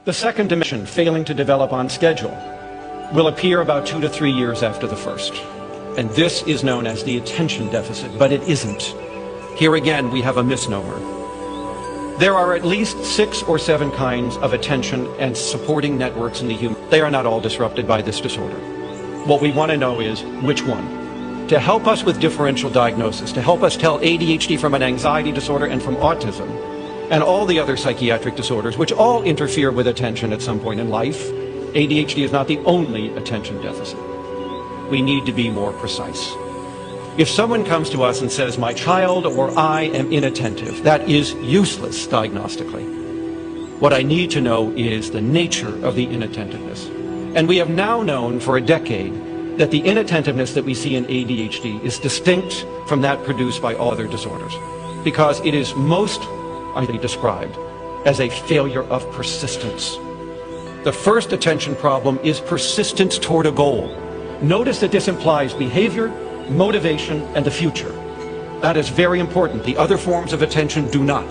The second dimension, failing to develop on schedule, will appear about 2 to 3 years after the first. And this is known as the attention deficit, but it isn't. Here again, we have a misnomer. There are at least 6 or 7 kinds of attention and supporting networks in the human. They are not all disrupted by this disorder. What we want to know is which one. To help us with differential diagnosis, to help us tell ADHD from an anxiety disorder and from autism, and all the other psychiatric disorders, which all interfere with attention at some point in life, ADHD is not the only attention deficit. We need to be more precise. If someone comes to us and says, my child or I am inattentive, that is useless diagnostically. What I need to know is the nature of the inattentiveness. And we have now known for a decade that the inattentiveness that we see in ADHD is distinct from that produced by all other disorders, because it is most described as a failure of persistence. The first attention problem is persistence toward a goal. Notice that this implies behavior, motivation, and the future. That is very important. The other forms of attention do not.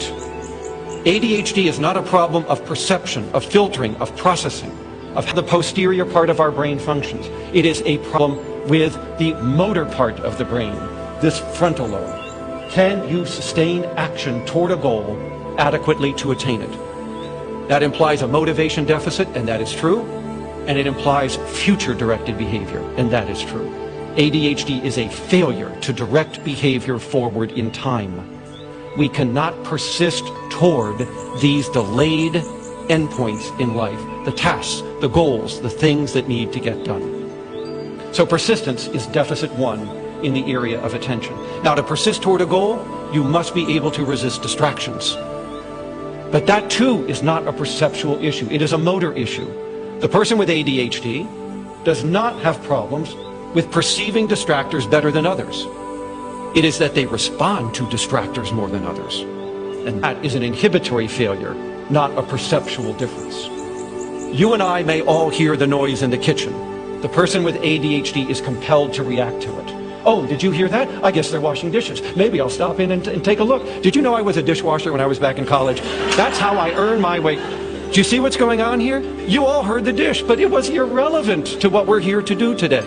ADHD is not a problem of perception, of filtering, of processing, of how the posterior part of our brain functions. It is a problem with the motor part of the brain, this frontal lobe. Can you sustain action toward a goal adequately to attain it? That implies a motivation deficit, and that is true. And it implies future-directed behavior, and that is true. ADHD is a failure to direct behavior forward in time. We cannot persist toward these delayed endpoints in life, the tasks, the goals, the things that need to get done. So persistence is deficit 1 in the area of attention. Now, to persist toward a goal, you must be able to resist distractions. But that too is not a perceptual issue. It is a motor issue. The person with ADHD does not have problems with perceiving distractors better than others. It is that they respond to distractors more than others. And that is an inhibitory failure, not a perceptual difference. You and I may all hear the noise in the kitchen. The person with ADHD is compelled to react to it. Oh, did you hear that? I guess they're washing dishes. Maybe I'll stop in and take a look. Did you know I was a dishwasher when I was back in college? That's how I earn my way. Do you see what's going on here? You all heard the dish, but it was irrelevant to what we're here to do today.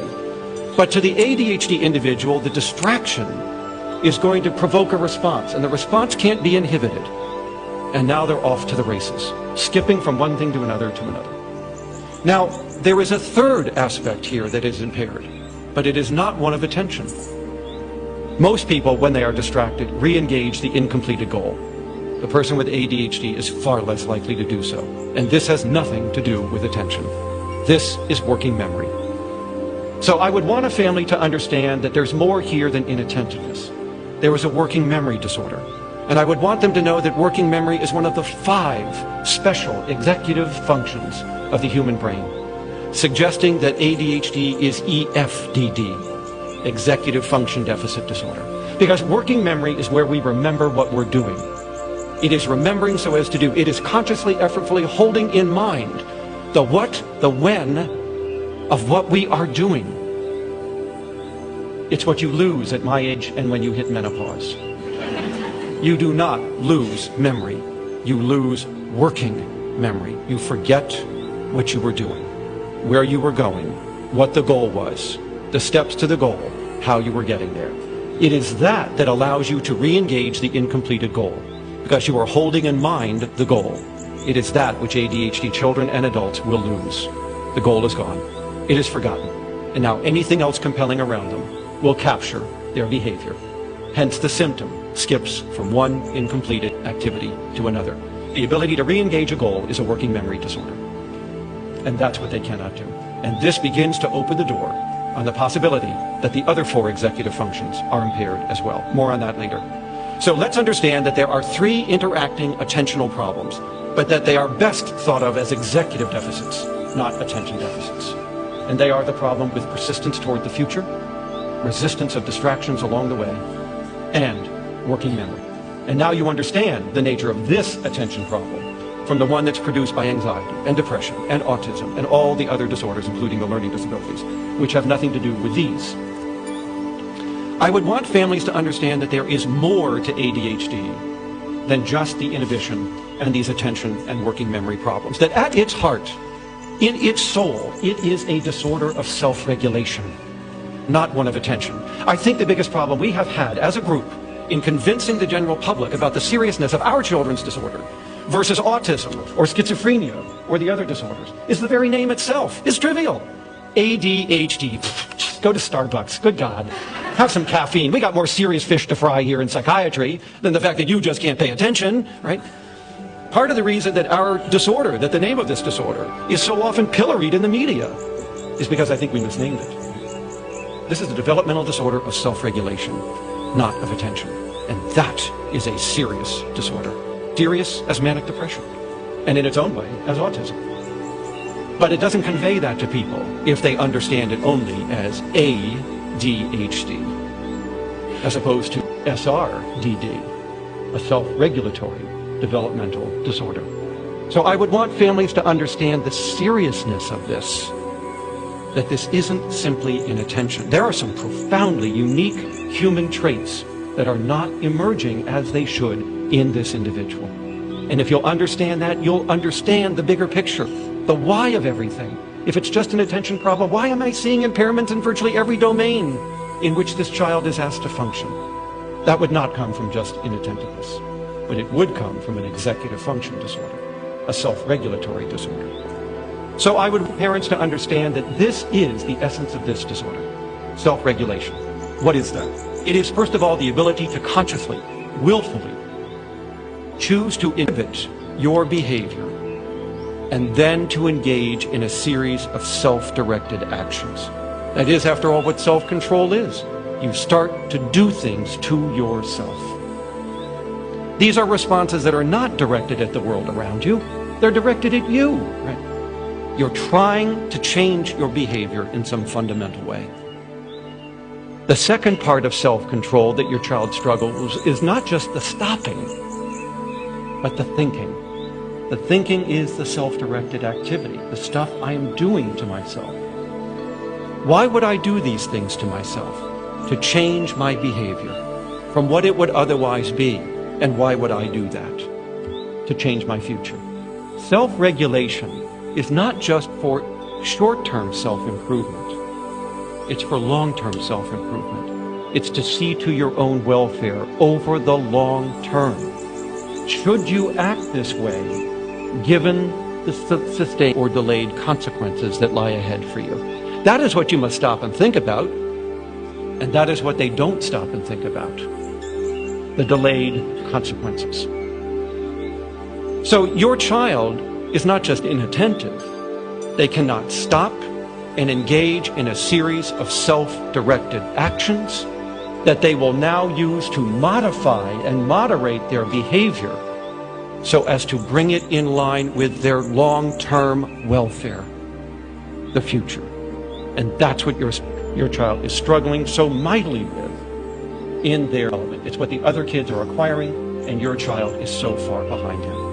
But to the ADHD individual, the distraction is going to provoke a response, and the response can't be inhibited. And now they're off to the races, skipping from one thing to another to another. Now, there is a third aspect here that is impaired, but it is not one of attention. Most people, when they are distracted, re-engage the incompleted goal. The person with ADHD is far less likely to do so. And this has nothing to do with attention. This is working memory. So I would want a family to understand that there's more here than inattentiveness. There is a working memory disorder. And I would want them to know that working memory is one of the 5 special executive functions of the human brain, suggesting that ADHD is EFDD, Executive Function Deficit Disorder. Because working memory is where we remember what we're doing. It is remembering so as to do. It is consciously, effortfully holding in mind the what, the when of what we are doing. It's what you lose at my age and when you hit menopause. You do not lose memory. You lose working memory. You forget what you were doing, where you were going, what the goal was, the steps to the goal, how you were getting there. It is that that allows you to re-engage the incompleted goal, because you are holding in mind the goal. It is that which ADHD children and adults will lose. The goal is gone. It is forgotten. And now anything else compelling around them will capture their behavior. Hence the symptom skips from one incompleted activity to another. The ability to re-engage a goal is a working memory disorder. And that's what they cannot do. And this begins to open the door on the possibility that the other 4 executive functions are impaired as well. More on that later. So let's understand that there are 3 interacting attentional problems, but that they are best thought of as executive deficits, not attention deficits. And they are the problem with persistence toward the future, resistance of distractions along the way, and working memory. And now you understand the nature of this attention problem from the one that's produced by anxiety and depression and autism and all the other disorders, including the learning disabilities, which have nothing to do with these. I would want families to understand that there is more to ADHD than just the inhibition and these attention and working memory problems. That at its heart, in its soul, it is a disorder of self-regulation, not one of attention. I think the biggest problem we have had as a group in convincing the general public about the seriousness of our children's disorder versus autism or schizophrenia or the other disorders is the very name itself is trivial. ADHD. Just go to Starbucks. Good God. Have some caffeine. We got more serious fish to fry here in psychiatry than the fact that you just can't pay attention, right? Part of the reason that our disorder, that the name of this disorder, is so often pilloried in the media is because I think we misnamed it. This is a developmental disorder of self-regulation, not of attention. And that is a serious disorder. Serious as manic depression, and in its own way as autism. But it doesn't convey that to people if they understand it only as ADHD, as opposed to SRDD, a self-regulatory developmental disorder. So I would want families to understand the seriousness of this, that this isn't simply inattention. There are some profoundly unique human traits that are not emerging as they should in this individual. And if you'll understand that, you'll understand the bigger picture, the why of everything. If it's just an attention problem, why am I seeing impairments in virtually every domain in which this child is asked to function? That would not come from just inattentiveness, but it would come from an executive function disorder, a self-regulatory disorder. So I would want parents to understand that this is the essence of this disorder, self-regulation. What is that? It is, first of all, the ability to consciously, willfully choose to inhibit your behavior and then to engage in a series of self-directed actions. That is, after all, what self-control is. You start to do things to yourself. These are responses that are not directed at the world around you. They're directed at you, right? You're trying to change your behavior in some fundamental way. The second part of self-control that your child struggles is not just the stopping, but the thinking. The thinking is the self-directed activity, the stuff I am doing to myself. Why would I do these things to myself? To change my behavior from what it would otherwise be. And why would I do that? To change my future. Self-regulation is not just for short-term self-improvement. It's for long-term self-improvement. It's to see to your own welfare over the long term. Should you act this way, given the sustained or delayed consequences that lie ahead for you? That is what you must stop and think about. And that is what they don't stop and think about. The delayed consequences. So your child is not just inattentive. They cannot stop and engage in a series of self-directed actions that they will now use to modify and moderate their behavior so as to bring it in line with their long-term welfare, the future. And that's what your child is struggling so mightily with in their development. It's what the other kids are acquiring, and your child is so far behind him.